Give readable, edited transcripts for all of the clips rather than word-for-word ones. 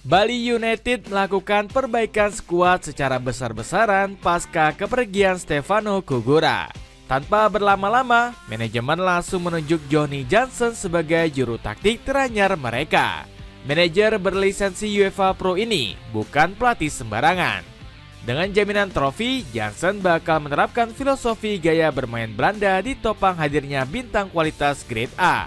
Bali United melakukan perbaikan skuad secara besar-besaran pasca kepergian Stefano Cugura. Tanpa berlama-lama, manajemen langsung menunjuk Johnny Johnson sebagai juru taktik teranyar mereka. Manajer berlisensi UEFA Pro ini bukan pelatih sembarangan. Dengan jaminan trofi, Johnson bakal menerapkan filosofi gaya bermain Belanda ditopang hadirnya bintang kualitas grade A.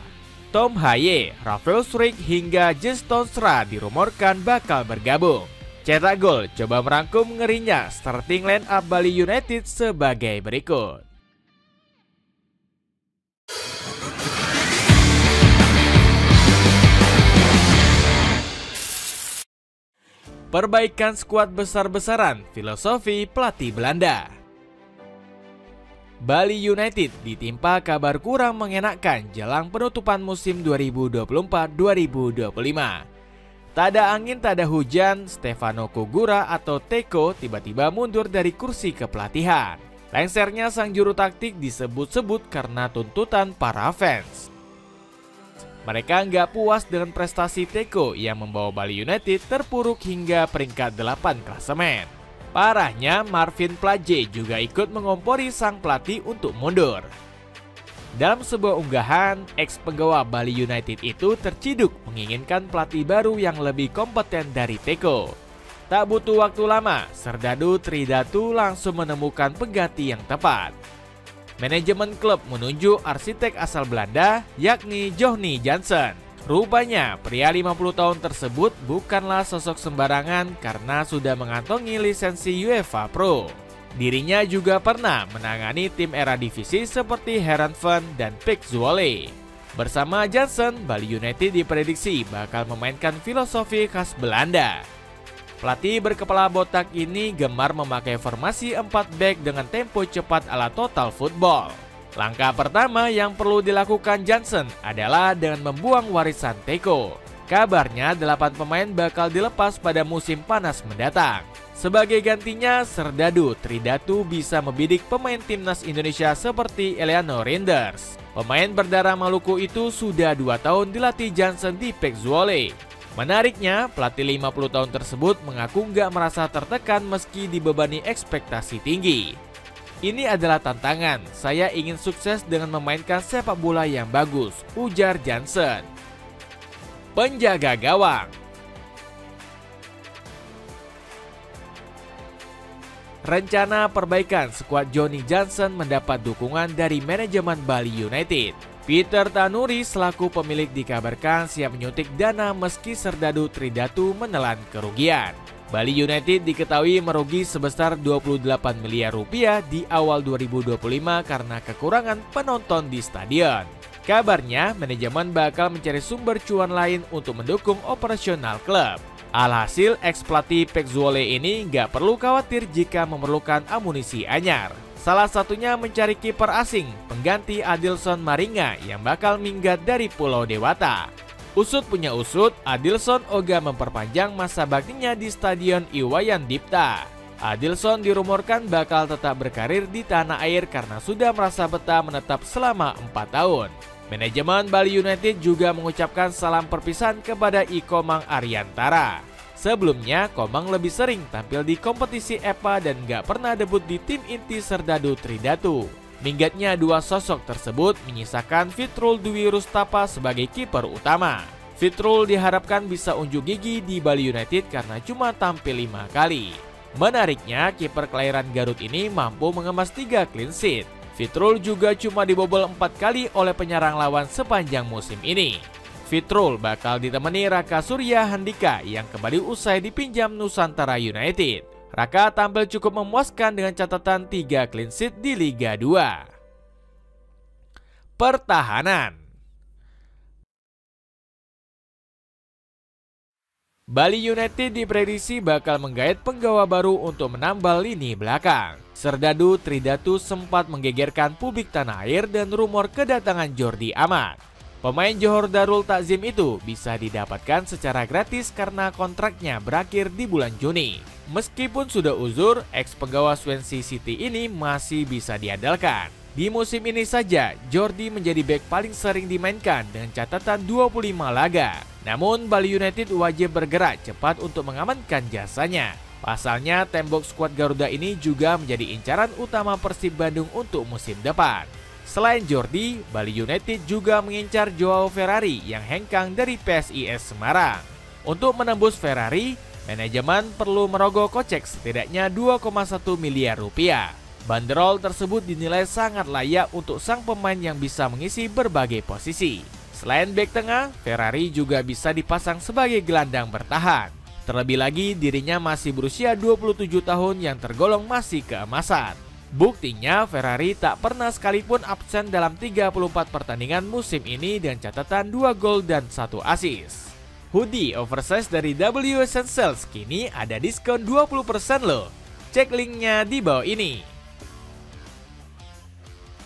Tom Haye, Rafael Struijk hingga Jens Toornstra dirumorkan bakal bergabung. Cetak Gol coba merangkum ngerinya starting line up Bali United sebagai berikut. Perbaikan skuad besar-besaran, filosofi pelatih Belanda. Bali United ditimpa kabar kurang mengenakan jelang penutupan musim 2024-2025. Tak ada angin, tak ada hujan, Stefano Cugura atau Teko tiba-tiba mundur dari kursi kepelatihan. Lengsernya sang juru taktik disebut-sebut karena tuntutan para fans. Mereka nggak puas dengan prestasi Teko yang membawa Bali United terpuruk hingga peringkat 8 klasemen. Parahnya, Marvin Plaje juga ikut mengompori sang pelatih untuk mundur. Dalam sebuah unggahan, ex-penggawa Bali United itu terciduk menginginkan pelatih baru yang lebih kompeten dari Teko. Tak butuh waktu lama, Serdadu Tridatu langsung menemukan pengganti yang tepat. Manajemen klub menunjuk arsitek asal Belanda, yakni Johnny Johnson. Rupanya, pria 50 tahun tersebut bukanlah sosok sembarangan karena sudah mengantongi lisensi UEFA Pro. Dirinya juga pernah menangani tim Eredivisie seperti Heerenveen dan PEC Zwolle. Bersama Johnson, Bali United diprediksi bakal memainkan filosofi khas Belanda. Pelatih berkepala botak ini gemar memakai formasi 4 back dengan tempo cepat ala total football. Langkah pertama yang perlu dilakukan Johnson adalah dengan membuang warisan Teko. Kabarnya 8 pemain bakal dilepas pada musim panas mendatang. Sebagai gantinya, Serdadu Tridatu bisa membidik pemain timnas Indonesia seperti Eliano Reinders. Pemain berdarah Maluku itu sudah 2 tahun dilatih Johnson di PEC Zwolle. Menariknya, pelatih 50 tahun tersebut mengaku nggak merasa tertekan meski dibebani ekspektasi tinggi. Ini adalah tantangan, saya ingin sukses dengan memainkan sepak bola yang bagus, ujar Johnson. Penjaga gawang. Rencana perbaikan skuad Johnny Johnson mendapat dukungan dari manajemen Bali United. Peter Tanuri selaku pemilik dikabarkan siap menyuntik dana meski Serdadu Tridatu menelan kerugian. Bali United diketahui merugi sebesar 28 miliar rupiah di awal 2025 karena kekurangan penonton di stadion. Kabarnya, manajemen bakal mencari sumber cuan lain untuk mendukung operasional klub. Alhasil, ex-pelatih PEC Zwolle ini nggak perlu khawatir jika memerlukan amunisi anyar. Salah satunya mencari kiper asing, pengganti Adilson Maringa yang bakal minggat dari Pulau Dewata. Usut punya usut, Adilson ogah memperpanjang masa baktinya di Stadion Iwayan Dipta. Adilson dirumorkan bakal tetap berkarir di tanah air karena sudah merasa betah menetap selama 4 tahun. Manajemen Bali United juga mengucapkan salam perpisahan kepada Komang Ariantara. Sebelumnya, Komang lebih sering tampil di kompetisi EPA dan gak pernah debut di tim inti Serdadu Tridatu. Minggatnya dua sosok tersebut menyisakan Fitrul Dwi Rustapa sebagai kiper utama. Fitrul diharapkan bisa unjuk gigi di Bali United karena cuma tampil 5 kali. Menariknya, kiper kelahiran Garut ini mampu mengemas 3 clean sheet. Fitrul juga cuma dibobol 4 kali oleh penyerang lawan sepanjang musim ini. Fitrul bakal ditemani Raka Surya Handika yang kembali usai dipinjam Nusantara United. Raka tampil cukup memuaskan dengan catatan 3 clean sheet di Liga 2. Pertahanan. Bali United diprediksi bakal menggait penggawa baru untuk menambal lini belakang. Serdadu Tridatu sempat menggegerkan publik tanah air dan rumor kedatangan Jordi Amat. Pemain Johor Darul Takzim itu bisa didapatkan secara gratis karena kontraknya berakhir di bulan Juni. Meskipun sudah uzur, ex penggawa Swansea City ini masih bisa diandalkan. Di musim ini saja, Jordi menjadi bek paling sering dimainkan dengan catatan 25 laga. Namun, Bali United wajib bergerak cepat untuk mengamankan jasanya. Pasalnya, tembok skuad Garuda ini juga menjadi incaran utama Persib Bandung untuk musim depan. Selain Jordi, Bali United juga mengincar Joao Ferrari yang hengkang dari PSIS Semarang. Untuk menembus Ferrari, manajemen perlu merogoh kocek setidaknya 2,1 miliar rupiah. Banderol tersebut dinilai sangat layak untuk sang pemain yang bisa mengisi berbagai posisi. Selain bek tengah, Ferrari juga bisa dipasang sebagai gelandang bertahan. Terlebih lagi, dirinya masih berusia 27 tahun yang tergolong masih keemasan. Buktinya, Ferrari tak pernah sekalipun absen dalam 34 pertandingan musim ini dengan catatan 2 gol dan 1 assist. Hoodie oversize dari W Essentials kini ada diskon 20% loh. Cek linknya di bawah ini.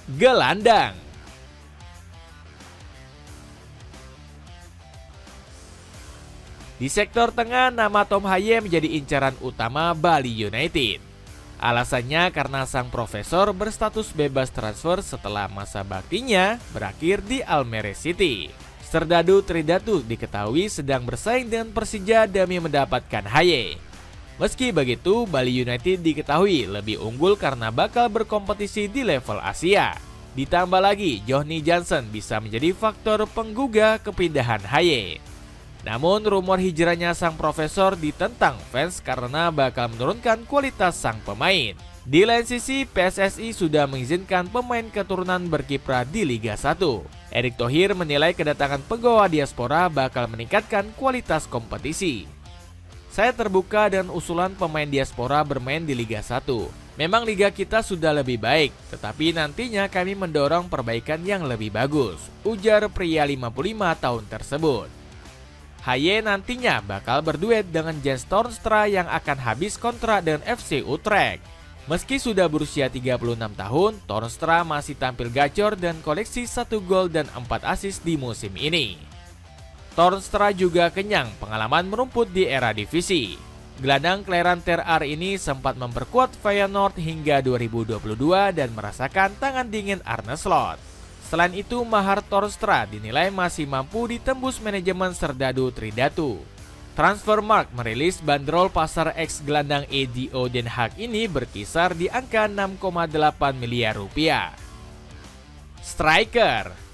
Gelandang. Di sektor tengah, nama Tom Haye menjadi incaran utama Bali United. Alasannya karena sang profesor berstatus bebas transfer setelah masa baktinya berakhir di Almere City. Serdadu Tridatu diketahui sedang bersaing dengan Persija demi mendapatkan Haye. Meski begitu, Bali United diketahui lebih unggul karena bakal berkompetisi di level Asia. Ditambah lagi, Johnny Johnson bisa menjadi faktor penggugah kepindahan Haye. Namun, rumor hijrahnya sang profesor ditentang fans karena bakal menurunkan kualitas sang pemain. Di lain sisi, PSSI sudah mengizinkan pemain keturunan berkiprah di Liga 1. Erick Thohir menilai kedatangan penggawa diaspora bakal meningkatkan kualitas kompetisi. Saya terbuka dengan usulan pemain diaspora bermain di Liga 1. Memang liga kita sudah lebih baik, tetapi nantinya kami mendorong perbaikan yang lebih bagus, ujar pria 55 tahun tersebut. Haye nantinya bakal berduet dengan Jens Toornstra yang akan habis kontrak dengan FC Utrecht. Meski sudah berusia 36 tahun, Toornstra masih tampil gacor dan koleksi 1 gol dan 4 assist di musim ini. Toornstra juga kenyang pengalaman merumput di era divisi. Gelandang kelahiran Ter Aar ini sempat memperkuat Feyenoord hingga 2022 dan merasakan tangan dingin Arne Slot. Selain itu, mahar Toornstra dinilai masih mampu ditembus manajemen Serdadu Tridatu. Transfermarkt merilis bandrol pasar ex-gelandang EDO Den Haag ini berkisar di angka 6,8 miliar rupiah. Striker.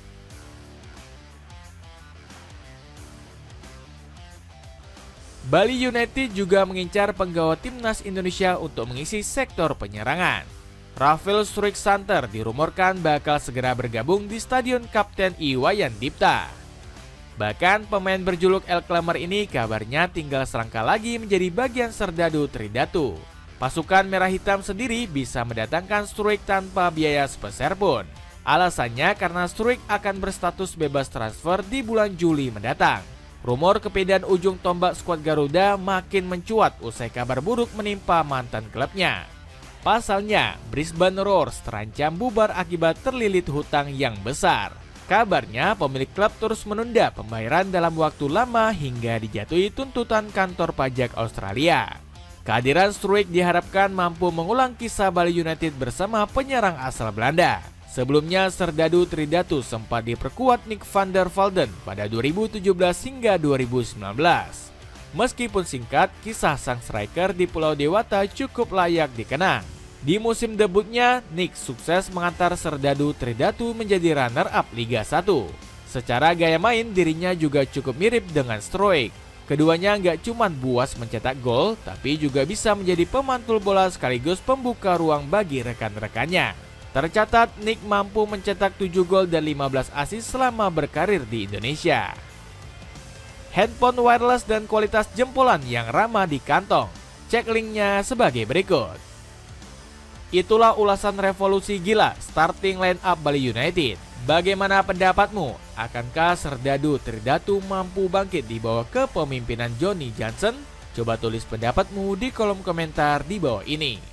Bali United juga mengincar penggawa timnas Indonesia untuk mengisi sektor penyerangan. Rafael Struijk Santer dirumorkan bakal segera bergabung di Stadion Kapten Iwayan Dipta. Bahkan pemain berjuluk El Clamer ini kabarnya tinggal selangkah lagi menjadi bagian Serdadu Tridatu. Pasukan Merah Hitam sendiri bisa mendatangkan Struijk tanpa biaya sepeser pun. Alasannya karena Struijk akan berstatus bebas transfer di bulan Juli mendatang. Rumor kepindahan ujung tombak skuad Garuda makin mencuat usai kabar buruk menimpa mantan klubnya. Pasalnya, Brisbane Roars terancam bubar akibat terlilit hutang yang besar. Kabarnya, pemilik klub terus menunda pembayaran dalam waktu lama hingga dijatuhi tuntutan kantor pajak Australia. Kehadiran Struijk diharapkan mampu mengulang kisah Bali United bersama penyerang asal Belanda. Sebelumnya, Serdadu Tridatu sempat diperkuat Nick van der Valden pada 2017 hingga 2019. Meskipun singkat, kisah sang striker di Pulau Dewata cukup layak dikenang. Di musim debutnya, Nick sukses mengantar Serdadu Tridatu menjadi runner-up Liga 1. Secara gaya main, dirinya juga cukup mirip dengan Struijk. Keduanya nggak cuma buas mencetak gol, tapi juga bisa menjadi pemantul bola sekaligus pembuka ruang bagi rekan-rekannya. Tercatat, Nick mampu mencetak 7 gol dan 15 assist selama berkarir di Indonesia. Handphone wireless dan kualitas jempolan yang ramah di kantong. Cek linknya sebagai berikut. Itulah ulasan revolusi gila starting line up Bali United. Bagaimana pendapatmu? Akankah Serdadu Tridatu mampu bangkit di bawah kepemimpinan Johnny Johnson? Coba tulis pendapatmu di kolom komentar di bawah ini.